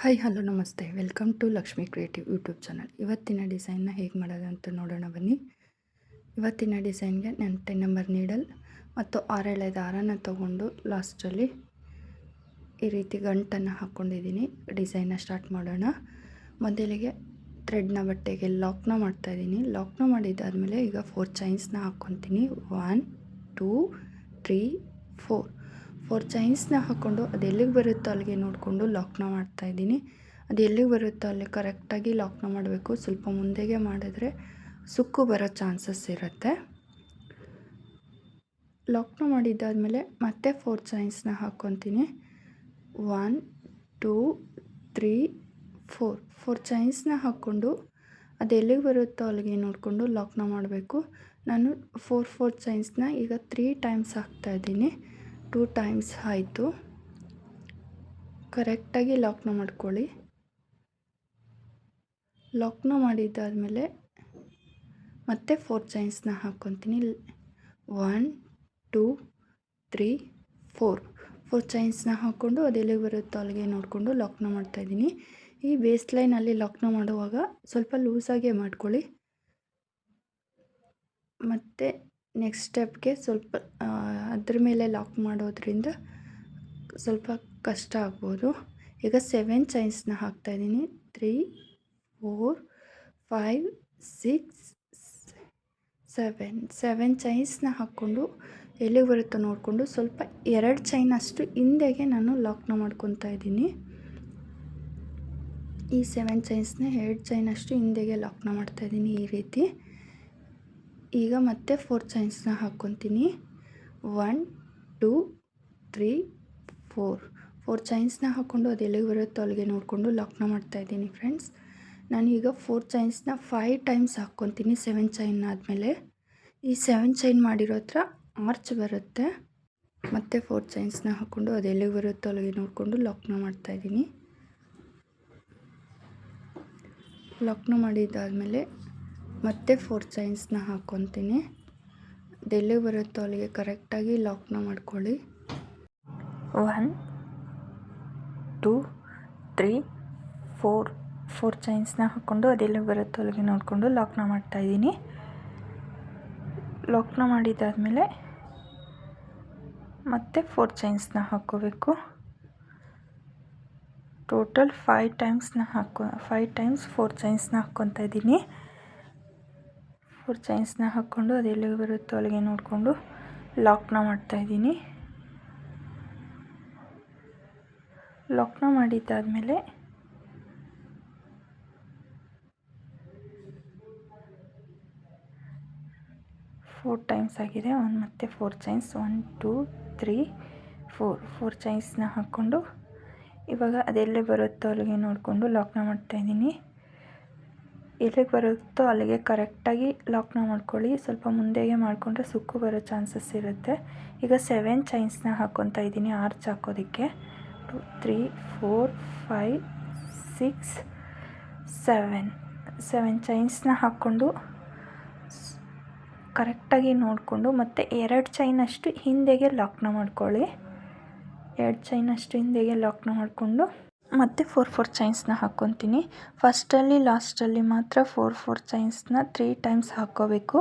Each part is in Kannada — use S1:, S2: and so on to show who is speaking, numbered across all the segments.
S1: Hi hello namaste welcome to Lakshmi creative YouTube channel. ಇವತ್ತಿನ ಡಿಸೈನ್ನ ಹೇಗೆ ಮಾಡೋದು ಅಂತ ನೋಡೋಣ ಬನ್ನಿ. ಇವತ್ತಿನ ಡಿಸೈನ್ಗೆ ನಾನು 10 ನಂಬರ್ ನೀಡಲ್ ಮತ್ತು 6 ದಾರನ ತೊಗೊಂಡು ಲಾಸ್ಟಲ್ಲಿ ಈ ರೀತಿ ಗಂಟನ್ನು ಹಾಕ್ಕೊಂಡಿದ್ದೀನಿ. ಡಿಸೈನ್ನ ಸ್ಟಾರ್ಟ್ ಮಾಡೋಣ. ಮೊದಲಿಗೆ ಥ್ರೆಡ್ನ ಬಟ್ಟೆಗೆ ಲಾಕ್ನ ಮಾಡ್ತಾಯಿದ್ದೀನಿ. ಲಾಕ್ನ ಮಾಡಿದ್ದಾದಮೇಲೆ ಈಗ 4 ಚೈನ್ಸ್ನ ಹಾಕ್ಕೊತೀನಿ. 1 2 3 4 ಚೈನ್ಸ್ನ ಹಾಕ್ಕೊಂಡು ಅದು ಎಲ್ಲಿಗೆ ಬರುತ್ತೋ ಅಲ್ಲಿಗೆ ನೋಡಿಕೊಂಡು ಲಾಕ್ನ ಮಾಡ್ತಾಯಿದ್ದೀನಿ. ಅದು ಎಲ್ಲಿಗೆ ಬರುತ್ತೋ ಅಲ್ಲಿ ಕರೆಕ್ಟಾಗಿ ಲಾಕ್ನ ಮಾಡಬೇಕು. ಸ್ವಲ್ಪ ಮುಂದೆಗೆ ಮಾಡಿದ್ರೆ ಸುಕ್ಕು ಬರೋ ಚಾನ್ಸಸ್ ಇರುತ್ತೆ. ಲಾಕ್ನ ಮಾಡಿದ್ದಾದಮೇಲೆ ಮತ್ತೆ 4 ಚೈನ್ಸ್ನ ಹಾಕ್ಕೊತೀನಿ. 1 2 3 4 ಚೈನ್ಸ್ನ ಹಾಕ್ಕೊಂಡು ಅದು ಎಲ್ಲಿಗೆ ಬರುತ್ತೋ ಅಲ್ಲಿಗೆ ನೋಡಿಕೊಂಡು ಲಾಕ್ನ ಮಾಡಬೇಕು. ನಾನು 4 ಚೈನ್ಸ್ನ ಈಗ 3 ಟೈಮ್ಸ್ ಹಾಕ್ತಾಯಿದ್ದೀನಿ. 2 ಟೈಮ್ಸ್ ಆಯಿತು. ಕರೆಕ್ಟಾಗಿ ಲಾಕ್ನ ಮಾಡ್ಕೊಳ್ಳಿ. ಲಾಕ್ನ ಮಾಡಿದ್ದಾದಮೇಲೆ ಮತ್ತೆ 4 ಚೈನ್ಸ್ನ ಹಾಕ್ಕೊತೀನಿ. 1 2 3 4 ಚೈನ್ಸ್ನ ಹಾಕ್ಕೊಂಡು ಅದು ಎಲ್ಲಿಗೆ ಬರುತ್ತೋ ಅಲ್ಲಿಗೆ ನೋಡಿಕೊಂಡು ಲಾಕ್ನ ಮಾಡ್ತಾಯಿದ್ದೀನಿ. ಈ ಬೇಸ್ ಲೈನಲ್ಲಿ ಲಾಕ್ನ ಮಾಡುವಾಗ ಸ್ವಲ್ಪ ಲೂಸಾಗೆ ಮಾಡ್ಕೊಳ್ಳಿ. ಮತ್ತು ನೆಕ್ಸ್ಟ್ ಸ್ಟೆಪ್ಗೆ ಸ್ವಲ್ಪ ಅದ್ರ ಮೇಲೆ ಲಾಕ್ ಮಾಡೋದ್ರಿಂದ ಸ್ವಲ್ಪ ಕಷ್ಟ ಆಗ್ಬೋದು. ಈಗ 7 ಚೈನ್ಸ್ನ ಹಾಕ್ತಾಯಿದ್ದೀನಿ. 3 4 5 6 7 ಚೈನ್ಸ್ನ ಹಾಕ್ಕೊಂಡು ಎಲ್ಲಿಗೆ ಬರುತ್ತೋ ನೋಡಿಕೊಂಡು ಸ್ವಲ್ಪ 2 ಚೈನ್ ಅಷ್ಟು ಹಿಂದೆಗೆ ನಾನು ಲಾಕ್ನ ಮಾಡ್ಕೊತಾ ಇದ್ದೀನಿ. ಈ 7 ಚೈನ್ಸ್ನ 2 ಚೈನ್ ಅಷ್ಟು ಹಿಂದೆಗೆ ಲಾಕ್ನ ಮಾಡ್ತಾಯಿದ್ದೀನಿ ಈ ರೀತಿ. ಈಗ ಮತ್ತೆ 4 ಚೈನ್ಸ್ನ ಹಾಕ್ಕೊತೀನಿ. 1 2 3 4 ಚೈನ್ಸ್ನ ಹಾಕ್ಕೊಂಡು ಅದು ಎಲ್ಲಿಗೆ ಬರುತ್ತೋ ಅಲ್ಲಿಗೆ ನೋಡಿಕೊಂಡು ಲಾಕ್ನ ಮಾಡ್ತಾಯಿದ್ದೀನಿ ಫ್ರೆಂಡ್ಸ್. ನಾನೀಗ 4 ಚೈನ್ಸ್ನ 5 ಟೈಮ್ಸ್ ಹಾಕ್ಕೊತೀನಿ. 7 ಚೈನ್ ಆದಮೇಲೆ ಈ 7 ಚೈನ್ ಮಾಡಿರೋ ಹತ್ರ ಆರ್ಚ್ ಬರುತ್ತೆ. ಮತ್ತೆ 4 ಚೈನ್ಸ್ನ ಹಾಕ್ಕೊಂಡು ಅದು ಎಲ್ಲಿಗೆ ಬರುತ್ತೋ ಅಲ್ಲಿಗೆ ನೋಡಿಕೊಂಡು ಲಾಕ್ನ ಮಾಡ್ತಾಯಿದ್ದೀನಿ. ಲಾಕ್ನ ಮಾಡಿದ್ದಾದಮೇಲೆ ಮತ್ತೆ 4 ಚೈನ್ಸ್ನ ಹಾಕ್ಕೊತೀನಿ. ಅದೆಲ್ಲಿಗೆ ಬರುತ್ತೋ ಅಲ್ಲಿಗೆ ಕರೆಕ್ಟಾಗಿ ಲಾಕ್ನ ಮಾಡ್ಕೊಳ್ಳಿ. 1 2 3 4 ಚೈನ್ಸ್ನ ಹಾಕ್ಕೊಂಡು ಅದೆಲ್ಲಿಗೆ ಬರುತ್ತೋ ಅಲ್ಲಿಗೆ ನೋಡಿಕೊಂಡು ಲಾಕ್ನ ಮಾಡ್ತಾಯಿದ್ದೀನಿ. ಲಾಕ್ನ ಮಾಡಿದ್ದಾದಮೇಲೆ ಮತ್ತೆ 4 ಚೈನ್ಸ್ನ ಹಾಕ್ಕೋಬೇಕು. ಟೋಟಲ್ 5 ಟೈಮ್ಸ್ 4 ಚೈನ್ಸ್ನ ಹಾಕ್ಕೊತಾ ಇದ್ದೀನಿ. 4 ಚೈನ್ಸ್ನ ಹಾಕ್ಕೊಂಡು ಅದು ಎಲ್ಲಿಗೆ ಬರುತ್ತೋ ಅಲ್ಲಿಗೆ ನೋಡಿಕೊಂಡು ಲಾಕ್ನ ಮಾಡ್ತಾಯಿದ್ದೀನಿ. ಲಾಕ್ನ ಮಾಡಿದ್ದಾದಮೇಲೆ ಫೋರ್ ಟೈಮ್ಸ್ ಆಗಿದೆ. ಮತ್ತೆ 4 ಚೈನ್ಸ್ 1 2 3 4 ಚೈನ್ಸ್ನ ಹಾಕ್ಕೊಂಡು ಇವಾಗ ಅದೆಲ್ಲಿ ಬರುತ್ತೋ ಅಲ್ಲಿಗೆ ನೋಡಿಕೊಂಡು ಲಾಕ್ನ ಮಾಡ್ತಾಯಿದ್ದೀನಿ. ಎಲ್ಲಿಗೆ ಬರುತ್ತೋ ಅಲ್ಲಿಗೆ ಕರೆಕ್ಟಾಗಿ ಲಾಕ್ನ ಮಾಡ್ಕೊಳ್ಳಿ. ಸ್ವಲ್ಪ ಮುಂದೆಗೆ ಮಾಡಿಕೊಂಡ್ರೆ ಸುಕ್ಕು ಬರೋ ಚಾನ್ಸಸ್ ಇರುತ್ತೆ. ಈಗ 7 ಚೈನ್ಸ್ನ ಹಾಕ್ಕೊತಾ ಇದ್ದೀನಿ ಆರ್ಚ್ ಹಾಕೋದಕ್ಕೆ. 2 3 4 5 6 7 ಚೈನ್ಸ್ನ ಹಾಕ್ಕೊಂಡು ಕರೆಕ್ಟಾಗಿ ನೋಡಿಕೊಂಡು ಮತ್ತೆ 2 ಚೈನಷ್ಟು ಹಿಂದೆಗೆ ಲಾಕ್ನ ಮಾಡ್ಕೊಳ್ಳಿ. 2 ಚೈನಷ್ಟು ಹಿಂದೆಗೆ ಲಾಕ್ನ ಮಾಡಿಕೊಂಡು ಮತ್ತೆ 4 ಚೈನ್ಸ್ನ ಹಾಕ್ಕೊತೀನಿ. ಫಸ್ಟಲ್ಲಿ ಲಾಸ್ಟಲ್ಲಿ ಮಾತ್ರ 4 ಚೈನ್ಸ್ನ 3 ಟೈಮ್ಸ್ ಹಾಕ್ಕೋಬೇಕು.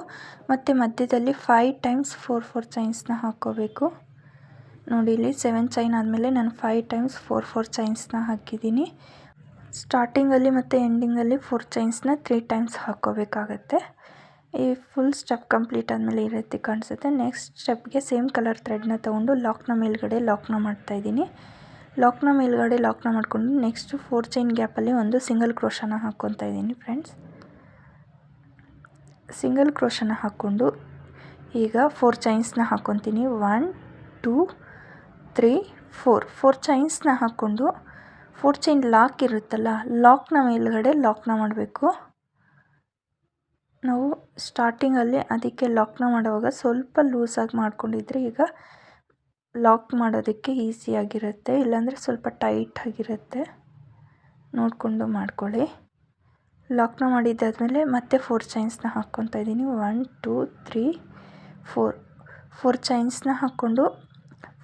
S1: ಮತ್ತು ಮಧ್ಯದಲ್ಲಿ 5 ಟೈಮ್ಸ್ 4 ಚೈನ್ಸ್ನ ಹಾಕ್ಕೋಬೇಕು. ನೋಡಿ ಇಲ್ಲಿ 7 ಚೈನ್ ಆದಮೇಲೆ ನಾನು 5 ಟೈಮ್ಸ್ 4 ಚೈನ್ಸ್ನ ಹಾಕಿದ್ದೀನಿ. ಸ್ಟಾರ್ಟಿಂಗಲ್ಲಿ ಮತ್ತು ಎಂಡಿಂಗಲ್ಲಿ 4 ಚೈನ್ಸ್ನ 3 ಟೈಮ್ಸ್ ಹಾಕ್ಕೋಬೇಕಾಗತ್ತೆ. ಈ ಫುಲ್ ಸ್ಟೆಪ್ ಕಂಪ್ಲೀಟ್ ಆದಮೇಲೆ ಈ ರೀತಿ ಕಾಣಿಸುತ್ತೆ. ನೆಕ್ಸ್ಟ್ ಸ್ಟೆಪ್ಗೆ ಸೇಮ್ ಕಲರ್ ಥ್ರೆಡ್ನ ತೊಗೊಂಡು ಲಾಕ್ನ ಮೇಲ್ಗಡೆ ಲಾಕ್ನ ಮಾಡ್ತಾಯಿದ್ದೀನಿ. ಲಾಕ್ನ ಮೇಲ್ಗಡೆ ಲಾಕ್ನ ಮಾಡಿಕೊಂಡು ನೆಕ್ಸ್ಟು 4 ಚೈನ್ ಗ್ಯಾಪಲ್ಲಿ ಒಂದು ಸಿಂಗಲ್ ಕ್ರೋಶನ ಹಾಕ್ಕೊತಾ ಇದ್ದೀನಿ ಫ್ರೆಂಡ್ಸ್. ಸಿಂಗಲ್ ಕ್ರೋಶನ ಹಾಕ್ಕೊಂಡು ಈಗ 4 ಚೈನ್ಸ್ನ ಹಾಕ್ಕೊತೀನಿ. 1 2 3 4 ಚೈನ್ಸ್ನ ಹಾಕ್ಕೊಂಡು 4 ಚೈನ್ ಲಾಕ್ ಇರುತ್ತಲ್ಲ, ಲಾಕ್ನ ಮೇಲ್ಗಡೆ ಲಾಕ್ನ ಮಾಡಬೇಕು. ನಾವು ಸ್ಟಾರ್ಟಿಂಗಲ್ಲಿ ಅದಕ್ಕೆ ಲಾಕ್ನ ಮಾಡುವಾಗ ಸ್ವಲ್ಪ ಲೂಸಾಗಿ ಮಾಡ್ಕೊಂಡಿದ್ರೆ ಈಗ ಲಾಕ್ ಮಾಡೋದಕ್ಕೆ ಈಸಿಯಾಗಿರುತ್ತೆ. ಇಲ್ಲಾಂದರೆ ಸ್ವಲ್ಪ ಟೈಟ್ ಆಗಿರುತ್ತೆ. ನೋಡಿಕೊಂಡು ಮಾಡ್ಕೊಳ್ಳಿ. ಲಾಕ್ನ ಮಾಡಿದ್ದಾದಮೇಲೆ ಮತ್ತೆ 4 ಚೈನ್ಸ್ನ ಹಾಕ್ಕೊತಾ ಇದ್ದೀನಿ. 1 2 3 4 ಚೈನ್ಸ್ನ ಹಾಕ್ಕೊಂಡು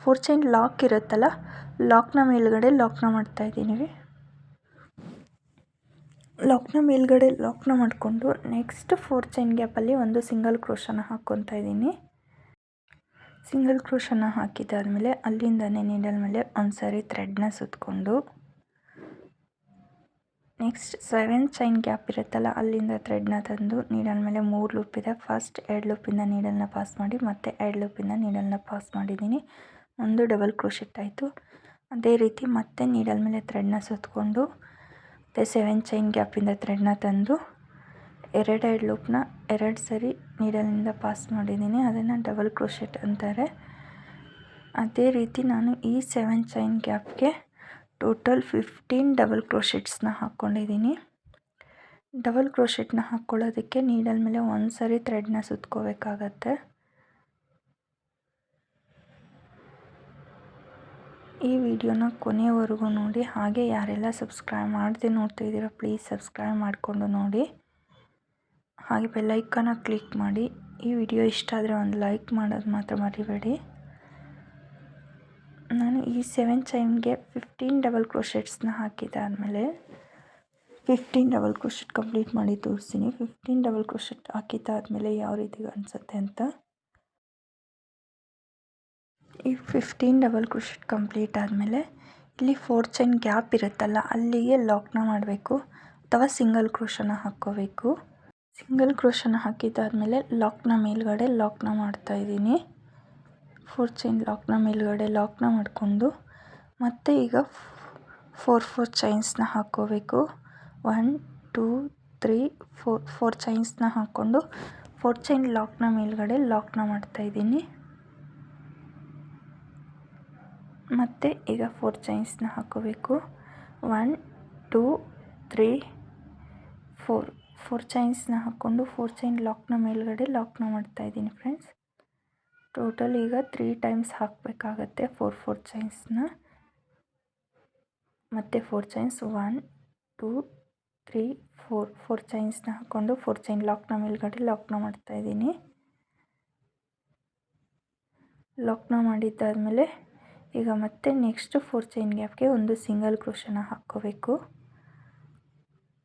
S1: 4 ಚೈನ್ ಲಾಕ್ ಇರುತ್ತಲ್ಲ, ಲಾಕ್ನ ಮೇಲ್ಗಡೆ ಲಾಕ್ನ ಮಾಡ್ತಾಯಿದ್ದೀನಿ. ಲಾಕ್ನ ಮೇಲ್ಗಡೆ ಲಾಕ್ನ ಮಾಡಿಕೊಂಡು ನೆಕ್ಸ್ಟ್ 4 ಚೈನ್ ಗ್ಯಾಪಲ್ಲಿ ಒಂದು ಸಿಂಗಲ್ ಕ್ರೋಶನ ಹಾಕ್ಕೊತಾ ಇದ್ದೀನಿ. ಸಿಂಗಲ್ ಕ್ರೋಶನ ಹಾಕಿದ್ದಾದಮೇಲೆ ಅಲ್ಲಿಂದನೇ ನೀಡಲ್ ಮೇಲೆ ಒಂದು ಸಾರಿ ಥ್ರೆಡ್ನ ಸುತ್ತಕೊಂಡು ನೆಕ್ಸ್ಟ್ 7 ಚೈನ್ ಗ್ಯಾಪ್ ಇರುತ್ತಲ್ಲ ಅಲ್ಲಿಂದ ಥ್ರೆಡ್ನ ತಂದು ನೀಡಲ್ ಮೇಲೆ 3 ಲೂಪ್ ಇದೆ. ಫಸ್ಟ್ 2 ಲೂಪಿಂದ ನೀಡಲ್ನ ಪಾಸ್ ಮಾಡಿ ಮತ್ತೆ 2 ಲೂಪಿಂದ ನೀಡಲ್ನ ಪಾಸ್ ಮಾಡಿದ್ದೀನಿ. ಒಂದು ಡಬಲ್ ಕ್ರೋಶೆಟ್ ಆಯಿತು. ಅದೇ ರೀತಿ ಮತ್ತೆ ನೀಡಲ್ ಮೇಲೆ ಥ್ರೆಡ್ನ ಸುತ್ತಕೊಂಡು ಮತ್ತು 7 ಚೈನ್ ಗ್ಯಾಪಿಂದ ಥ್ರೆಡ್ನ ತಂದು 2 ಲೂಪ್ನ 2 ಸರಿ ನೀಡಲ್ನಿಂದ ಪಾಸ್ ಮಾಡಿದ್ದೀನಿ. ಅದನ್ನು ಡಬಲ್ ಕ್ರೋಶೆಟ್ ಅಂತಾರೆ. ಅದೇ ರೀತಿ ನಾನು ಈ 7 ಚೈನ್ ಗ್ಯಾಪ್ಗೆ ಟೋಟಲ್ 15 ಡಬಲ್ ಕ್ರೋಶೆಟ್ಸ್ನ ಹಾಕ್ಕೊಂಡಿದ್ದೀನಿ. ಡಬಲ್ ಕ್ರೋಶೆಟ್ನ ಹಾಕ್ಕೊಳ್ಳೋದಕ್ಕೆ ನೀಡಲ್ ಮೇಲೆ ಒಂದು ಸರಿ ಥ್ರೆಡ್ನ ಸುತ್ಕೋಬೇಕಾಗತ್ತೆ. ಈ ವಿಡಿಯೋನ ಕೊನೆಯವರೆಗೂ ನೋಡಿ. ಹಾಗೆ ಯಾರೆಲ್ಲ ಸಬ್ಸ್ಕ್ರೈಬ್ ಮಾಡದೆ ನೋಡ್ತಾ ಇದ್ದೀರಾ ಪ್ಲೀಸ್ ಸಬ್ಸ್ಕ್ರೈಬ್ ಮಾಡಿಕೊಂಡು ನೋಡಿ. ಹಾಗೆ ಬೆಲ್ಲೈಕನ್ನ ಕ್ಲಿಕ್ ಮಾಡಿ. ಈ ವಿಡಿಯೋ ಇಷ್ಟ ಆದರೆ ಒಂದು ಲೈಕ್ ಮಾಡೋದು ಮಾತ್ರ ಮರಿಬೇಡಿ. ನಾನು ಈ 7 ಚೈನ್ಗೆ 15 ಡಬಲ್ ಕ್ರೋಶೆಟ್ಸ್ನ ಹಾಕಿದ್ದಾದಮೇಲೆ 15 ಡಬಲ್ ಕ್ರೋಶೆಟ್ ಕಂಪ್ಲೀಟ್ ಮಾಡಿ ತೋರಿಸ್ತೀನಿ. 15 ಡಬಲ್ ಕ್ರೋಶೆಟ್ ಹಾಕಿದ್ದಾದಮೇಲೆ ಯಾವ ರೀತಿ ಅನಿಸುತ್ತೆ ಅಂತ. ಈ 15 ಡಬಲ್ ಕ್ರೋಶೆಟ್ ಕಂಪ್ಲೀಟ್ ಆದಮೇಲೆ ಇಲ್ಲಿ 4 ಚೈನ್ ಗ್ಯಾಪ್ ಇರುತ್ತಲ್ಲ ಅಲ್ಲಿಗೆ ಲಾಕ್ನ ಮಾಡಬೇಕು ಅಥವಾ ಸಿಂಗಲ್ ಕ್ರೋಶನ ಹಾಕ್ಕೋಬೇಕು. ಸಿಂಗಲ್ ಕ್ರೋಶನ ಹಾಕಿದ್ದಾದಮೇಲೆ ಲಾಕ್ನ ಮೇಲ್ಗಡೆ ಲಾಕ್ನ ಮಾಡ್ತಾಯಿದ್ದೀನಿ. 4 ಚೈನ್ ಲಾಕ್ನ ಮೇಲ್ಗಡೆ ಲಾಕ್ನ ಮಾಡಿಕೊಂಡು ಮತ್ತೆ ಈಗ 4 ಚೈನ್ಸ್ನ ಹಾಕ್ಕೋಬೇಕು. 1 2 3 4 ಚೈನ್ಸ್ನ ಹಾಕ್ಕೊಂಡು 4 ಚೈನ್ ಲಾಕ್ನ ಮೇಲ್ಗಡೆ ಲಾಕ್ನ ಮಾಡ್ತಾಯಿದ್ದೀನಿ. ಮತ್ತು ಈಗ 4 ಚೈನ್ಸ್ನ ಹಾಕ್ಕೋಬೇಕು. 1 2 3 4 ಚೈನ್ಸ್ನ ಹಾಕ್ಕೊಂಡು 4 ಚೈನ್ ಲಾಕ್ನ ಮೇಲ್ಗಡೆ ಲಾಕ್ನ ಮಾಡ್ತಾಯಿದ್ದೀನಿ ಫ್ರೆಂಡ್ಸ್. ಟೋಟಲ್ ಈಗ 3 ಟೈಮ್ಸ್ ಹಾಕಬೇಕಾಗತ್ತೆ 4 ಚೈನ್ಸ್ನ. ಮತ್ತು 4 ಚೈನ್ಸ್ 1 2 3 4 ಚೈನ್ಸ್ನ ಹಾಕ್ಕೊಂಡು 4 ಚೈನ್ ಲಾಕ್ನ ಮೇಲ್ಗಡೆ ಲಾಕ್ನ ಮಾಡ್ತಾಯಿದ್ದೀನಿ. ಲಾಕ್ನ ಮಾಡಿದ್ದಾದಮೇಲೆ ಈಗ ಮತ್ತೆ ನೆಕ್ಸ್ಟ್ 4 ಚೈನ್ ಗ್ಯಾಪ್ಗೆ ಒಂದು ಸಿಂಗಲ್ ಕ್ರೋಶನ ಹಾಕ್ಕೋಬೇಕು.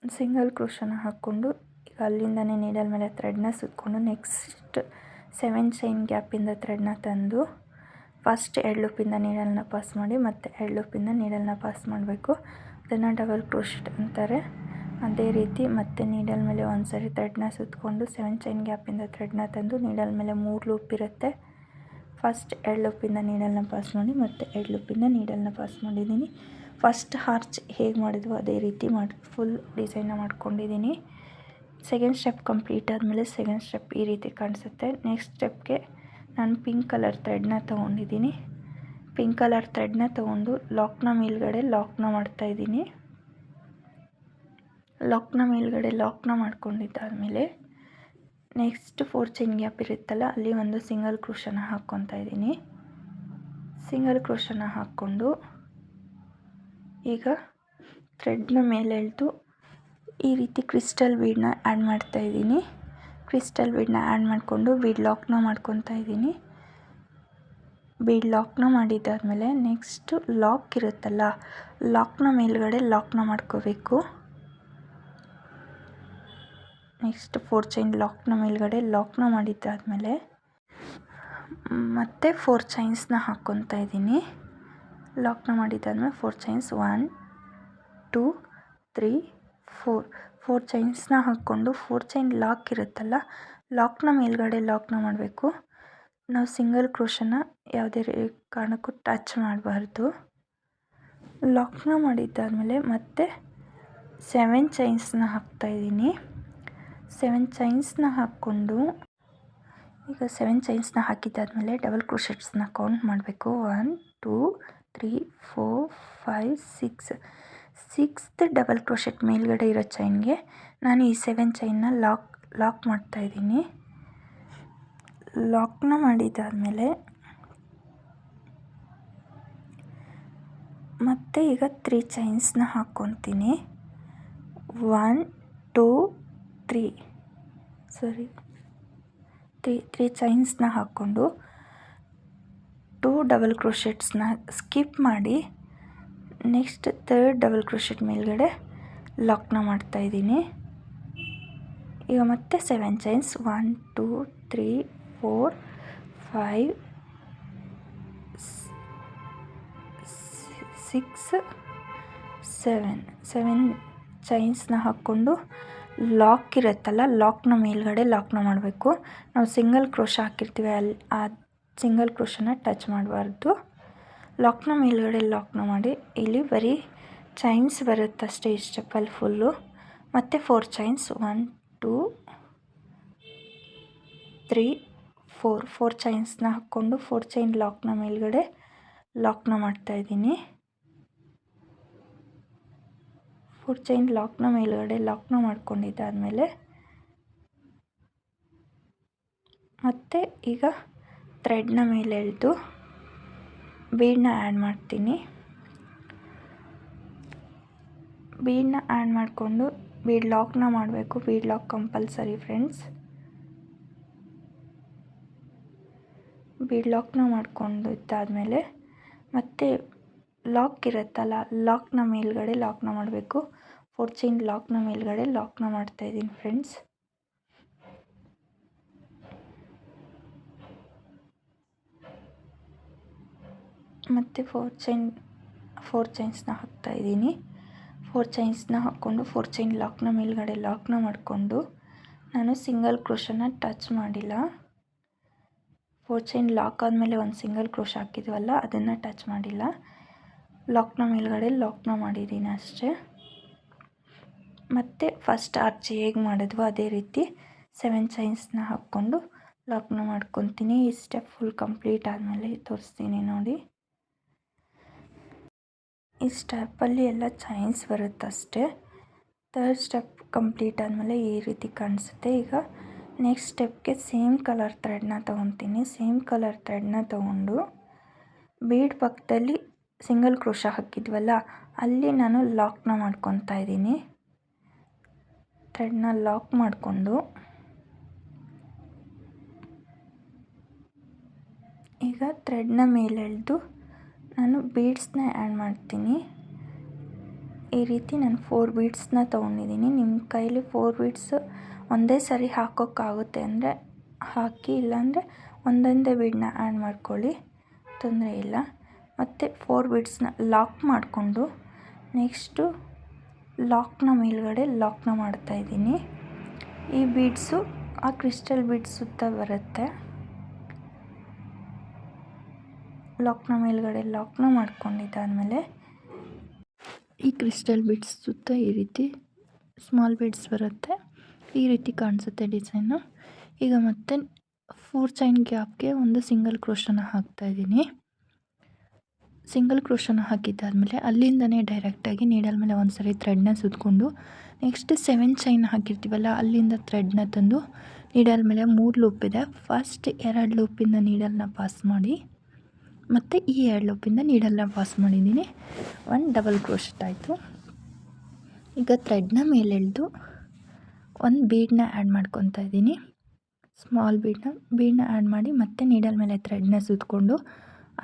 S1: ಸಿಂಗಲ್ ಕ್ರೋಶನ ಹಾಕ್ಕೊಂಡು ಈಗ ಅಲ್ಲಿಂದನೇ ನೀಡಲ್ ಮೇಲೆ ಥ್ರೆಡ್ನ ಸುತ್ತಕೊಂಡು ನೆಕ್ಸ್ಟ್ 7 ಚೈನ್ ಗ್ಯಾಪಿಂದ ಥ್ರೆಡ್ನ ತಂದು ಫಸ್ಟ್ 2 ಲೂಪಿಂದ ನೀಡಲ್ನ ಪಾಸ್ ಮಾಡಿ ಮತ್ತು 2 ಲೂಪಿಂದ ನೀಡಲ್ನ ಪಾಸ್ ಮಾಡಬೇಕು. ಅದನ್ನು ಡಬಲ್ ಕ್ರೋಶೆಟ್ ಅಂತಾರೆ. ಅದೇ ರೀತಿ ಮತ್ತೆ ನೀಡಲ್ ಮೇಲೆ ಒಂದು ಸರಿ ಥ್ರೆಡ್ನ ಸುತ್ತಕೊಂಡು 7 ಚೈನ್ ಗ್ಯಾಪಿಂದ ಥ್ರೆಡ್ನ ತಂದು ನೀಡಲ್ ಮೇಲೆ 3 ಲೂಪ್ ಇರುತ್ತೆ. ಫಸ್ಟ್ 2 ಲೂಪಿಂದ ನೀಡಲ್ನ ಪಾಸ್ ಮಾಡಿ ಮತ್ತು 2 ಲೂಪಿಂದ ನೀಡಲ್ನ ಪಾಸ್ ಮಾಡಿದ್ದೀನಿ. ಫಸ್ಟ್ ಆರ್ಚ್ ಹೇಗೆ ಮಾಡಿದ್ವೋ ಅದೇ ರೀತಿ ಫುಲ್ ಡಿಸೈನ್ನ ಮಾಡ್ಕೊಂಡಿದ್ದೀನಿ. ಸೆಕೆಂಡ್ ಸ್ಟೆಪ್ ಕಂಪ್ಲೀಟ್ ಆದಮೇಲೆ ಸೆಕೆಂಡ್ ಸ್ಟೆಪ್ ಈ ರೀತಿ ಕಾಣಿಸುತ್ತೆ. ನೆಕ್ಸ್ಟ್ ಸ್ಟೆಪ್ಗೆ ನಾನು ಪಿಂಕ್ ಕಲರ್ ಥ್ರೆಡ್ನ ತೊಗೊಂಡಿದ್ದೀನಿ. ಪಿಂಕ್ ಕಲರ್ ಥ್ರೆಡ್ನ ತೊಗೊಂಡು ಲಾಕ್ನ ಮೇಲ್ಗಡೆ ಲಾಕ್ನ ಮಾಡ್ತಾಯಿದ್ದೀನಿ. ಲಾಕ್ನ ಮೇಲ್ಗಡೆ ಲಾಕ್ನ ಮಾಡ್ಕೊಂಡಿದ್ದಾದಮೇಲೆ ನೆಕ್ಸ್ಟ್ 4 ಚೈನ್ ಗ್ಯಾಪ್ ಇರುತ್ತಲ್ಲ ಅಲ್ಲಿ ಒಂದು ಸಿಂಗಲ್ ಕ್ರೋಶನ ಹಾಕ್ಕೊತಾ ಇದ್ದೀನಿ. ಸಿಂಗಲ್ ಕ್ರೋಶನ ಹಾಕ್ಕೊಂಡು ಈಗ ಥ್ರೆಡ್ನ ಮೇಲೆ ಎಳೆದು ಈ ರೀತಿ ಕ್ರಿಸ್ಟಲ್ ಬೀಡನ್ನ ಆ್ಯಡ್ ಮಾಡ್ತಾಯಿದ್ದೀನಿ. ಕ್ರಿಸ್ಟಲ್ ಬೀಡನ್ನ ಆ್ಯಡ್ ಮಾಡಿಕೊಂಡು ಬೀಡ್ ಲಾಕ್ನ ಮಾಡ್ಕೊತಾ ಇದ್ದೀನಿ. ಬೀಡ್ ಲಾಕ್ನ ಮಾಡಿದ್ದಾದಮೇಲೆ ನೆಕ್ಸ್ಟು ಲಾಕ್ ಇರುತ್ತಲ್ಲ ಲಾಕ್ನ ಮೇಲ್ಗಡೆ ಲಾಕ್ನ ಮಾಡ್ಕೋಬೇಕು. ನೆಕ್ಸ್ಟ್ 4 ಚೈನ್ ಲಾಕ್ನ ಮೇಲ್ಗಡೆ ಲಾಕ್ನ ಮಾಡಿದ್ದಾದಮೇಲೆ ಮತ್ತೆ 4 ಚೈನ್ಸ್ನ ಹಾಕ್ಕೊತಾ ಇದ್ದೀನಿ. ಲಾಕ್ನ ಮಾಡಿದ್ದಾದಮೇಲೆ 4 ಚೈನ್ಸ್ 1 2 3 4 ಚೈನ್ಸ್ನ ಹಾಕ್ಕೊಂಡು 4 ಚೈನ್ ಲಾಕ್ ಇರುತ್ತಲ್ಲ ಲಾಕ್ನ ಮೇಲ್ಗಡೆ ಲಾಕ್ನ ಮಾಡಬೇಕು. ನಾವು ಸಿಂಗಲ್ ಕ್ರೋಶನ ಯಾವುದೇ ಕಾರಣಕ್ಕೂ ಟಚ್ ಮಾಡಬಾರ್ದು. ಲಾಕ್ನ ಮಾಡಿದ್ದಾದಮೇಲೆ ಮತ್ತೆ 7 ಚೈನ್ಸ್ನ ಹಾಕ್ತಾಯಿದ್ದೀನಿ. 7 ಚೈನ್ಸ್ನ ಹಾಕ್ಕೊಂಡು ಈಗ 7 ಚೈನ್ಸ್ನ ಹಾಕಿದ್ದಾದಮೇಲೆ ಡಬಲ್ ಕ್ರೋಶೆಟ್ಸ್ನ ಕೌಂಟ್ ಮಾಡಬೇಕು. 1 2 3 4 5 6 ಸಿಕ್ಸ್ತ್ ಡಬಲ್ ಕ್ರೋಶೆಟ್ ಮೇಲ್ಗಡೆ ಇರೋ ಚೈನ್ಗೆ ನಾನು ಈ 7 ಚೈನ್ನ ಲಾಕ್ ಮಾಡ್ತಾಯಿದ್ದೀನಿ. ಲಾಕ್ನ ಮಾಡಿದ್ದಾದಮೇಲೆ ಮತ್ತೆ ಈಗ 3 ಚೈನ್ಸ್ನ ಹಾಕ್ಕೊತೀನಿ. 1 2 3 ಚೈನ್ಸ್ನ ಹಾಕ್ಕೊಂಡು 2 ಡಬಲ್ ಕ್ರೋಶೆಟ್ಸ್ನ ಸ್ಕಿಪ್ ಮಾಡಿ ನೆಕ್ಸ್ಟ್ 3rd ಡಬಲ್ ಕ್ರೋಶೆಟ್ ಮೇಲ್ಗಡೆ ಲಾಕ್ನ ಮಾಡ್ತಾಯಿದ್ದೀನಿ. ಈಗ ಮತ್ತೆ 7 ಚೈನ್ಸ್ 1 2 3 4 5 6 7 ಚೈನ್ಸ್ನ ಹಾಕ್ಕೊಂಡು ಲಾಕ್ ಇರುತ್ತಲ್ಲ, ಲಾಕ್ನ ಮೇಲ್ಗಡೆ ಲಾಕ್ನ ಮಾಡಬೇಕು. ನಾವು ಸಿಂಗಲ್ ಕ್ರೋಶ ಹಾಕಿರ್ತೀವಿ, ಅಲ್ಲಿ ಆ ಸಿಂಗಲ್ ಕ್ರೋಶನ ಟಚ್ ಮಾಡಬಾರ್ದು. ಲಾಕ್ನ ಮೇಲ್ಗಡೆ ಲಾಕ್ನ ಮಾಡಿ ಇಲ್ಲಿ ಬರೀ ಚೈನ್ಸ್ ಬರುತ್ತಷ್ಟೇ ಈ ಸ್ಟೆಪ್ಪಲ್ಲಿ ಫುಲ್ಲು. ಮತ್ತು 4 ಚೈನ್ಸ್ 1 2 3 4 ಚೈನ್ಸ್ನ ಹಾಕ್ಕೊಂಡು 4 ಚೈನ್ ಲಾಕ್ನ ಮೇಲ್ಗಡೆ ಲಾಕ್ನ ಮಾಡ್ತಾಯಿದ್ದೀನಿ. 4 ಚೈನ್ ಲಾಕ್ನ ಮೇಲ್ಗಡೆ ಲಾಕ್ನ ಮಾಡ್ಕೊಂಡಿದ್ದಾದಮೇಲೆ ಮತ್ತೆ ಈಗ ಥ್ರೆಡ್ನ ಮೇಲೆ ಎಳೆದು ಬೀಡನ್ನ ಆ್ಯಡ್ ಮಾಡ್ತೀನಿ. ಬೀಡನ್ನ ಆ್ಯಡ್ ಮಾಡಿಕೊಂಡು ಬೀಡ್ ಲಾಕ್ನ ಮಾಡಬೇಕು. Bead lock compulsory friends. Bead ಲಾಕ್ನ ಮಾಡಿಕೊಂಡು ಇದ್ದಾದಮೇಲೆ ಮತ್ತೆ ಲಾಕ್ ಇರುತ್ತಲ್ಲ, ಲಾಕ್ನ ಮೇಲ್ಗಡೆ ಲಾಕ್ನ ಮಾಡಬೇಕು. 4 ಚೈನ್ ಲಾಕ್ನ ಮೇಲ್ಗಡೆ ಲಾಕ್ನ ಮಾಡ್ತಾಯಿದ್ದೀನಿ ಫ್ರೆಂಡ್ಸ್. ಮತ್ತು 4 ಚೈನ್ಸ್ನ ಹಾಕ್ತಾಯಿದ್ದೀನಿ. 4 ಚೈನ್ಸ್ನ ಹಾಕ್ಕೊಂಡು 4 ಚೈನ್ ಲಾಕ್ನ ಮೇಲ್ಗಡೆ ಲಾಕ್ನ ಮಾಡಿಕೊಂಡು ನಾನು ಸಿಂಗಲ್ ಕ್ರೋಶನ ಟಚ್ ಮಾಡಿಲ್ಲ. 4 ಚೈನ್ ಲಾಕ್ ಆದಮೇಲೆ ಒಂದು ಸಿಂಗಲ್ ಕ್ರೋಶ ಹಾಕಿದ್ವಲ್ಲ, ಅದನ್ನು ಟಚ್ ಮಾಡಿಲ್ಲ. ಲಾಕ್ನ ಮೇಲ್ಗಡೆ ಲಾಕ್ನ ಮಾಡಿದ್ದೀನಿ ಅಷ್ಟೇ. ಮತ್ತು ಫಸ್ಟ್ ಆರ್ಚ್ ಹೇಗೆ ಮಾಡಿದ್ವೋ ಅದೇ ರೀತಿ 7 ಚೈನ್ಸ್ನ ಹಾಕ್ಕೊಂಡು ಲಾಕ್ನ ಮಾಡ್ಕೊತೀನಿ. ಈ ಸ್ಟೆಪ್ ಫುಲ್ ಕಂಪ್ಲೀಟ್ ಆದಮೇಲೆ ತೋರಿಸ್ತೀನಿ ನೋಡಿ. ಈ ಸ್ಟೆಪ್ಪಲ್ಲಿ ಎಲ್ಲ ಚೈನ್ಸ್ ಬರುತ್ತಷ್ಟೇ. 3rd ಸ್ಟೆಪ್ ಕಂಪ್ಲೀಟ್ ಆದಮೇಲೆ ಈ ರೀತಿ ಕಾಣಿಸುತ್ತೆ. ಈಗ ನೆಕ್ಸ್ಟ್ ಸ್ಟೆಪ್ಗೆ ಸೇಮ್ ಕಲರ್ ಥ್ರೆಡ್ನ ತೊಗೊತೀನಿ. ಸೇಮ್ ಕಲರ್ ಥ್ರೆಡ್ನ ತೊಗೊಂಡು ಬೀಡ್ ಪಕ್ಕದಲ್ಲಿ ಸಿಂಗಲ್ ಕ್ರೋಶ ಹಾಕಿದ್ವಲ್ಲ, ಅಲ್ಲಿ ನಾನು ಲಾಕ್ನ ಮಾಡ್ಕೊತಾ ಇದ್ದೀನಿ. ಥ್ರೆಡ್ನ ಲಾಕ್ ಮಾಡಿಕೊಂಡು ಈಗ ಥ್ರೆಡ್ನ ಮೇಲೆ ಎಳೆದು ನಾನು ಬೀಡ್ಸ್ನ ಆ್ಯಡ್ ಮಾಡ್ತೀನಿ. ಈ ರೀತಿ ನಾನು 4 ಬೀಡ್ಸ್ನ ತೊಗೊಂಡಿದ್ದೀನಿ. ನಿಮ್ಮ ಕೈಲಿ 4 ಬೀಡ್ಸ್ ಒಂದೇ ಸರಿ ಹಾಕೋಕ್ಕಾಗುತ್ತೆ ಅಂದರೆ ಹಾಕಿ, ಇಲ್ಲಾಂದರೆ ಒಂದೊಂದೇ ಬೀಡನ್ನ ಆ್ಯಡ್ ಮಾಡ್ಕೊಳ್ಳಿ, ತೊಂದರೆ ಇಲ್ಲ. ಮತ್ತು 4 ಬೀಡ್ಸ್ನ ಲಾಕ್ ಮಾಡಿಕೊಂಡು ನೆಕ್ಸ್ಟು ಲಾಕ್ನ ಮೇಲ್ಗಡೆ ಲಾಕ್ನ ಮಾಡ್ತಾಯಿದ್ದೀನಿ. ಈ ಬೀಡ್ಸು ಆ ಕ್ರಿಸ್ಟಲ್ ಬೀಡ್ಸ್ ಸುತ್ತ ಬರುತ್ತೆ. ಲಾಕ್ನ ಮೇಲ್ಗಡೆ ಲಾಕ್ನ ಮಾಡ್ಕೊಂಡಿದ್ದಾದಮೇಲೆ ಈ ಕ್ರಿಸ್ಟಲ್ ಬೀಡ್ಸ್ ಸುತ್ತ ಈ ರೀತಿ ಸ್ಮಾಲ್ ಬೀಡ್ಸ್ ಬರುತ್ತೆ. ಈ ರೀತಿ ಕಾಣಿಸುತ್ತೆ ಡಿಸೈನು. ಈಗ ಮತ್ತೆ 4 ಚೈನ್ ಗ್ಯಾಪ್ಗೆ ಒಂದು ಸಿಂಗಲ್ ಕ್ರೋಶನ ಹಾಕ್ತಾಯಿದ್ದೀನಿ. ಸಿಂಗಲ್ ಕ್ರೋಶನ ಹಾಕಿದ್ದಾದಮೇಲೆ ಅಲ್ಲಿಂದನೇ ಡೈರೆಕ್ಟಾಗಿ ನೀಡಲ್ ಮೇಲೆ ಒಂದು ಸರಿ ಥ್ರೆಡ್ನ ಸುತ್ತಕೊಂಡು ನೆಕ್ಸ್ಟ್ 7 ಚೈನ್ ಹಾಕಿರ್ತೀವಲ್ಲ, ಅಲ್ಲಿಂದ ಥ್ರೆಡ್ನ ತಂದು ನೀಡಲ್ ಮೇಲೆ 3 ಲೂಪ್ ಇದೆ. ಫಸ್ಟ್ 2 ಲೂಪಿಂದ ನೀಡಲ್ನ ಪಾಸ್ ಮಾಡಿ ಮತ್ತು ಈ 2 ಲೂಪಿಂದ ನೀಡಲ್ನ ಪಾಸ್ ಮಾಡಿದ್ದೀನಿ. 1 ಡಬಲ್ ಕ್ರೋಶೆಟ್ ಆಯಿತು. ಈಗ ಥ್ರೆಡ್ನ ಮೇಲೆ ಎಳೆದು ಒಂದು ಬೀಡನ್ನ ಆ್ಯಡ್ ಮಾಡ್ಕೊತಾ ಇದ್ದೀನಿ. ಸ್ಮಾಲ್ ಬೀಡನ್ನ ಆ್ಯಡ್ ಮಾಡಿ ಮತ್ತೆ ನೀಡಲ್ ಮೇಲೆ ಥ್ರೆಡ್ನ ಸುತ್ತಕೊಂಡು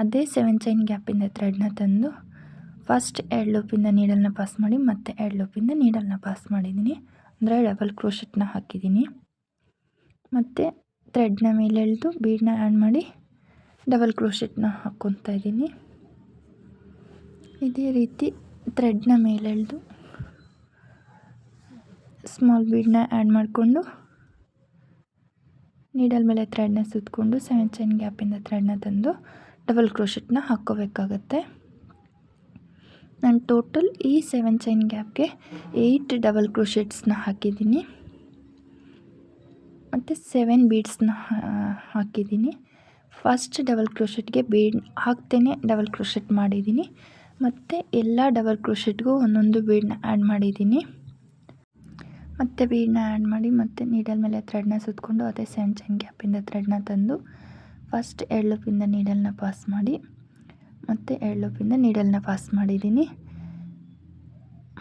S1: ಅದೇ 7 ಚೈನ್ ಗ್ಯಾಪಿಂದ ಥ್ರೆಡ್ನ ತಂದು ಫಸ್ಟ್ 2 ಲೂಪಿಂದ ನೀಡಲ್ನ ಪಾಸ್ ಮಾಡಿ ಮತ್ತು 2 ಲೂಪಿಂದ ನೀಡಲ್ನ ಪಾಸ್ ಮಾಡಿದ್ದೀನಿ. ಅಂದರೆ ಡಬಲ್ ಕ್ರೋಶೆಟ್ನ ಹಾಕಿದ್ದೀನಿ. ಮತ್ತು ಥ್ರೆಡ್ನ ಮೇಲೆ ಎಳೆದು ಬೀಡನ್ನ ಆ್ಯಡ್ ಮಾಡಿ ಡಬಲ್ ಕ್ರೋಶೆಟ್ನ ಹಾಕ್ಕೊತಾ ಇದ್ದೀನಿ. ಇದೇ ರೀತಿ ಥ್ರೆಡ್ನ ಮೇಲೆ ಎಳೆದು ಸ್ಮಾಲ್ ಬೀಡನ್ನ ಆ್ಯಡ್ ಮಾಡಿಕೊಂಡು ನೀಡಲ್ ಮೇಲೆ ಥ್ರೆಡ್ನ ಸುತ್ತಕೊಂಡು 7 ಚೈನ್ ಗ್ಯಾಪಿಂದ ಥ್ರೆಡ್ನ ತಂದು ಡಬಲ್ ಕ್ರೋಶೆಟ್ನ ಹಾಕ್ಕೋಬೇಕಾಗತ್ತೆ. ನಾನು ಟೋಟಲ್ ಈ 7 ಚೈನ್ ಗ್ಯಾಪ್ಗೆ 8 ಡಬಲ್ ಕ್ರೋಶೆಟ್ಸ್ನ ಹಾಕಿದ್ದೀನಿ ಮತ್ತು 7 ಬೀಡ್ಸ್ನ ಹಾಕಿದ್ದೀನಿ. ಫಸ್ಟ್ ಡಬಲ್ ಕ್ರೋಶೆಟ್ಗೆ ಬೀಡ್ ಹಾಕ್ತೇನೆ ಡಬಲ್ ಕ್ರೋಶೆಟ್ ಮಾಡಿದ್ದೀನಿ. ಮತ್ತು ಎಲ್ಲ ಡಬಲ್ ಕ್ರೋಶೆಟ್ಗೂ ಒಂದೊಂದು ಬೀಡನ್ನ ಆ್ಯಡ್ ಮಾಡಿದ್ದೀನಿ. ಮತ್ತು ಬೀಡನ್ನ ಆ್ಯಡ್ ಮಾಡಿ ಮತ್ತು ನೀಡಲ್ ಮೇಲೆ ಥ್ರೆಡ್ನ ಸುತ್ತಕೊಂಡು ಅದೇ 7 ಚೈನ್ ಗ್ಯಾಪಿಂದ ಥ್ರೆಡ್ನ ತಂದು ಫಸ್ಟ್ 2 ಲೂಪಿಂದ ನೀಡಲ್ನ ಪಾಸ್ ಮಾಡಿ ಮತ್ತು 2 ಲೂಪಿಂದ ನೀಡಲ್ನ ಪಾಸ್ ಮಾಡಿದ್ದೀನಿ.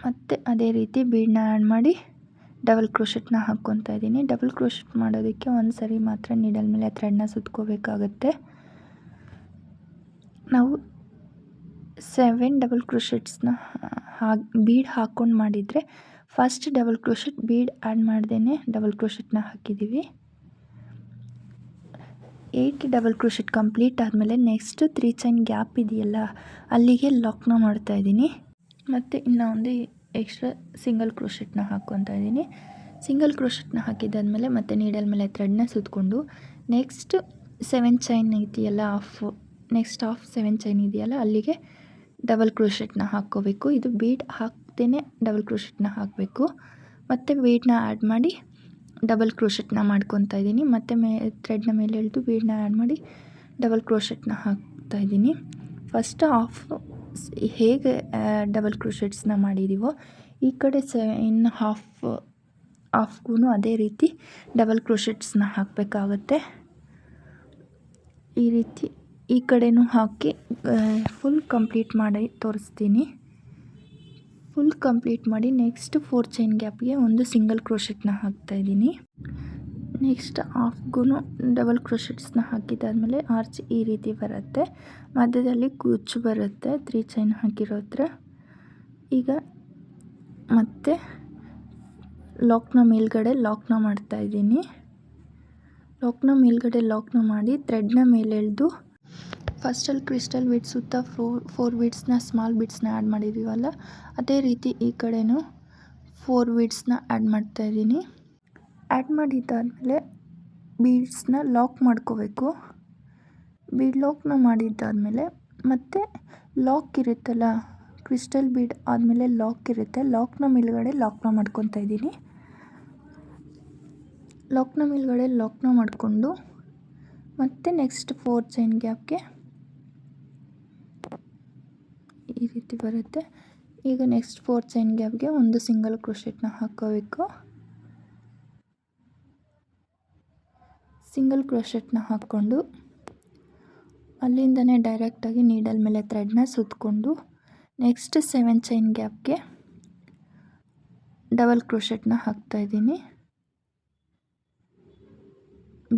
S1: ಮತ್ತು ಅದೇ ರೀತಿ ಬೀಡನ್ನ ಆ್ಯಡ್ ಮಾಡಿ ಡಬಲ್ ಕ್ರೋಶೆಟ್ನ ಹಾಕ್ಕೊತಾ ಇದ್ದೀನಿ. ಡಬಲ್ ಕ್ರೋಶೆಟ್ ಮಾಡೋದಕ್ಕೆ ಒಂದು ಸರಿ ಮಾತ್ರ ನೀಡಲ್ ಮೇಲೆ ಥ್ರೆಡ್ನ ಸುತ್ಕೋಬೇಕಾಗತ್ತೆ. ನಾವು 7 ಡಬಲ್ ಕ್ರೋಶೆಟ್ಸ್ನ ಬೀಡ್ ಹಾಕ್ಕೊಂಡು ಮಾಡಿದರೆ first double crochet bead add ಮಾಡ್ದೇ ಡಬಲ್ ಕ್ರೋಶೆಟ್ನ ಹಾಕಿದ್ದೀವಿ. 8 ಡಬಲ್ ಕ್ರೋಶೆಟ್ ಕಂಪ್ಲೀಟ್ ಆದಮೇಲೆ ನೆಕ್ಸ್ಟ್ 3 ಚೈನ್ ಗ್ಯಾಪ್ ಇದೆಯಲ್ಲ ಅಲ್ಲಿಗೆ ಲಾಕ್ನ ಮಾಡ್ತಾಯಿದ್ದೀನಿ. ಮತ್ತು ಇನ್ನು ಒಂದು ಎಕ್ಸ್ಟ್ರಾ ಸಿಂಗಲ್ ಕ್ರೋಶೆಟ್ನ ಹಾಕ್ಕೊತಾ ಇದ್ದೀನಿ. ಸಿಂಗಲ್ ಕ್ರೋಶೆಟ್ನ ಹಾಕಿದ್ದಾದಮೇಲೆ ಮತ್ತೆ ನೀಡಲ್ ಮೇಲೆ ಥ್ರೆಡ್ನ ಸುತ್ತಕೊಂಡು ನೆಕ್ಸ್ಟ್ 7 ಚೈನ್ ಇದೆಯಲ್ಲ ನೆಕ್ಸ್ಟ್ 7 ಚೈನ್ ಇದೆಯಲ್ಲ ಅಲ್ಲಿಗೆ ಡಬಲ್ ಕ್ರೋಶೆಟ್ನ ಹಾಕ್ಕೋಬೇಕು. ಇದು ಬೀಡ್ ಹಾಕ್ದೇ ಡಬಲ್ ಕ್ರೋಶೆಟ್ನ ಹಾಕಬೇಕು. ಮತ್ತು ಬೀಡನ್ನ ಆ್ಯಡ್ ಮಾಡಿ ಡಬಲ್ ಕ್ರೋಶೆಟ್ನ ಮಾಡ್ಕೊತಾ ಇದ್ದೀನಿ. ಮತ್ತು ಥ್ರೆಡ್ನ ಮೇಲೆ ಎಳೆದು ಬೀಡನ್ನ ಆ್ಯಡ್ ಮಾಡಿ ಡಬಲ್ ಕ್ರೋಶೆಟ್ನ ಹಾಕ್ತಾಯಿದ್ದೀನಿ. ಫಸ್ಟ್ ಹೇಗೆ ಡಬಲ್ ಕ್ರೋಶೆಟ್ಸ್ನ ಮಾಡಿದ್ದೀವೋ ಈ ಕಡೆ ಇನ್ನು ಹಾಫ್ಗೂ ಅದೇ ರೀತಿ ಡಬಲ್ ಕ್ರೋಶೆಟ್ಸ್ನ ಹಾಕಬೇಕಾಗತ್ತೆ. ಈ ರೀತಿ ಈ ಕಡೆನೂ ಹಾಕಿ ಫುಲ್ ಕಂಪ್ಲೀಟ್ ಮಾಡಿ ತೋರಿಸ್ತೀನಿ. ಫುಲ್ ಕಂಪ್ಲೀಟ್ ಮಾಡಿ ನೆಕ್ಸ್ಟ್ 4 ಚೈನ್ ಗ್ಯಾಪ್ಗೆ ಒಂದು ಸಿಂಗಲ್ ಕ್ರೋಶೆಟ್ನ ಹಾಕ್ತಾಯಿದ್ದೀನಿ. ನೆಕ್ಸ್ಟ್ ಹಾಫ್ಗೂ ಡಬಲ್ ಕ್ರೋಶೆಟ್ಸ್ನ ಹಾಕಿದ್ದಾದಮೇಲೆ ಆರ್ಚ್ ಈ ರೀತಿ ಬರುತ್ತೆ. ಮಧ್ಯದಲ್ಲಿ ಕುಚ್ಚು ಬರುತ್ತೆ 3 ಚೈನ್ ಹಾಕಿರೋ ಹತ್ರ. ಈಗ ಮತ್ತೆ ಲಾಕ್ನ ಮೇಲ್ಗಡೆ ಲಾಕ್ನ ಮಾಡ್ತಾಯಿದ್ದೀನಿ. ಲಾಕ್ನ ಮೇಲ್ಗಡೆ ಲಾಕ್ನ ಮಾಡಿ ಥ್ರೆಡ್ನ ಮೇಲೆ ಎಳೆದು ಫಸ್ಟಲ್ಲಿ ಕ್ರಿಸ್ಟಲ್ ಬೀಡ್ಸ್ ಸುತ್ತ 4 ಬೀಡ್ಸ್ನ ಸ್ಮಾಲ್ ಬೀಡ್ಸ್ನ ಆ್ಯಡ್ ಮಾಡಿದ್ದೀವಲ್ಲ ಅದೇ ರೀತಿ ಈ ಕಡೆನೂ 4 ಬೀಡ್ಸ್ನ ಆ್ಯಡ್ ಮಾಡ್ತಾಯಿದ್ದೀನಿ. ಆ್ಯಡ್ ಮಾಡಿದ್ದಾದಮೇಲೆ ಬೀಡ್ಸ್ನ ಲಾಕ್ ಮಾಡ್ಕೋಬೇಕು. ಬೀಡ್ ಲಾಕ್ನ ಮಾಡಿದ್ದಾದಮೇಲೆ ಮತ್ತೆ ಲಾಕ್ ಇರುತ್ತಲ್ಲ ಕ್ರಿಸ್ಟಲ್ ಬೀಡ್ ಆದಮೇಲೆ ಲಾಕ್ ಇರುತ್ತೆ, ಲಾಕ್ನ ಮೇಲ್ಗಡೆ ಲಾಕ್ನ ಮಾಡ್ಕೊತಾ ಇದ್ದೀನಿ. ಲಾಕ್ನ ಮೇಲ್ಗಡೆ ಲಾಕ್ನ ಮಾಡಿಕೊಂಡು ಮತ್ತೆ ನೆಕ್ಸ್ಟ್ 4 ಚೈನ್ ಗ್ಯಾಪ್ಗೆ ಈ ರೀತಿ ಬರುತ್ತೆ. ಈಗ ನೆಕ್ಸ್ಟ್ 4 ಚೈನ್ ಗ್ಯಾಪ್ಗೆ ಒಂದು ಸಿಂಗಲ್ ಕ್ರೋಶೆಟ್ನ ಹಾಕ್ಕೋಬೇಕು. ಸಿಂಗಲ್ ಕ್ರೋಶೆಟ್ನ ಹಾಕ್ಕೊಂಡು ಅಲ್ಲಿಂದನೇ ಡೈರೆಕ್ಟಾಗಿ ನೀಡಲ್ ಮೇಲೆ ಥ್ರೆಡ್ನ ಸುತ್ತಕೊಂಡು ನೆಕ್ಸ್ಟ್ 7 ಚೈನ್ ಗ್ಯಾಪ್ಗೆ ಡಬಲ್ ಕ್ರೋಶೆಟ್ನ ಹಾಕ್ತಾಯಿದ್ದೀನಿ.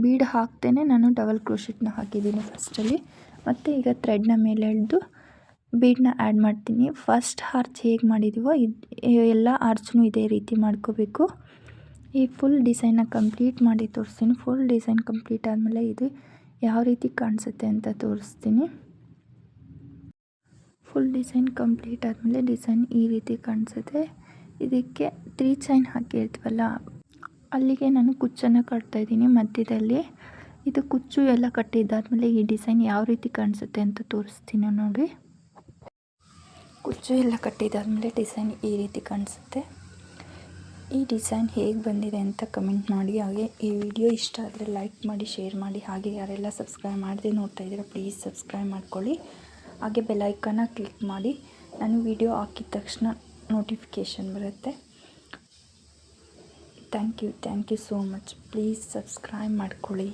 S1: ಬೀಡ್ ಹಾಕ್ತೇನೆ ನಾನು ಡಬಲ್ ಕ್ರೋಶೆಟ್ನ ಹಾಕಿದ್ದೀನಿ ಫಸ್ಟಲ್ಲಿ. ಮತ್ತು ಈಗ ಥ್ರೆಡ್ನ ಮೇಲೆ ಎಳೆದು ಬೀಡನ್ನ ಆ್ಯಡ್ ಮಾಡ್ತೀನಿ. ಫಸ್ಟ್ ಆರ್ಚ್ ಹೇಗೆ ಮಾಡಿದ್ದೀವೋ ಎಲ್ಲ ಆರ್ಚ್ನೂ ಇದೇ ರೀತಿ ಮಾಡ್ಕೋಬೇಕು. ಈ ಫುಲ್ ಡಿಸೈನ್ನ ಕಂಪ್ಲೀಟ್ ಮಾಡಿ ತೋರಿಸ್ತೀನಿ. ಫುಲ್ ಡಿಸೈನ್ ಕಂಪ್ಲೀಟ್ ಆದಮೇಲೆ ಇದು ಯಾವ ರೀತಿ ಕಾಣಿಸುತ್ತೆ ಅಂತ ತೋರಿಸ್ತೀನಿ. ಫುಲ್ ಡಿಸೈನ್ ಕಂಪ್ಲೀಟ್ ಆದಮೇಲೆ ಡಿಸೈನ್ ಈ ರೀತಿ ಕಾಣಿಸುತ್ತೆ. ಇದಕ್ಕೆ 3 ಚೈನ್ ಹಾಕಿರ್ತೀವಲ್ಲ ಅಲ್ಲಿಗೆ ನಾನು ಕುಚ್ಚನ್ನು ಕಟ್ತಾಯಿದ್ದೀನಿ ಮಧ್ಯದಲ್ಲಿ. ಇದು ಕುಚ್ಚು ಎಲ್ಲ ಕಟ್ಟಿದ್ದಾದಮೇಲೆ ಈ ಡಿಸೈನ್ ಯಾವ ರೀತಿ ಕಾಣಿಸುತ್ತೆ ಅಂತ ತೋರಿಸ್ತೀನಿ ನೋಡಿ. ಕುಚ್ಚು ಎಲ್ಲ ಕಟ್ಟಿದ್ದಾದಮೇಲೆ ಡಿಸೈನ್ ಈ ರೀತಿ ಕಾಣಿಸುತ್ತೆ. ಈ ಡಿಸೈನ್ ಹೇಗೆ ಬಂದಿದೆ ಅಂತ ಕಮೆಂಟ್ ಮಾಡಿ. ಹಾಗೆ ಈ ವಿಡಿಯೋ ಇಷ್ಟ ಆದರೆ ಲೈಕ್ ಮಾಡಿ, ಶೇರ್ ಮಾಡಿ. ಹಾಗೆ ಯಾರೆಲ್ಲ ಸಬ್ಸ್ಕ್ರೈಬ್ ಮಾಡದೆ ನೋಡ್ತಾ ಇದ್ದೀರಾ ಪ್ಲೀಸ್ ಸಬ್ಸ್ಕ್ರೈಬ್ ಮಾಡ್ಕೊಳ್ಳಿ. ಹಾಗೆ ಬೆಲ್ ಐಕಾನ್ನ ಕ್ಲಿಕ್ ಮಾಡಿ. ನಾನು ವಿಡಿಯೋ ಹಾಕಿದ ತಕ್ಷಣ ನೋಟಿಫಿಕೇಷನ್ ಬರುತ್ತೆ. Thank you so much. Please subscribe ಮಾಡ್ಕೊಳ್ಳಿ.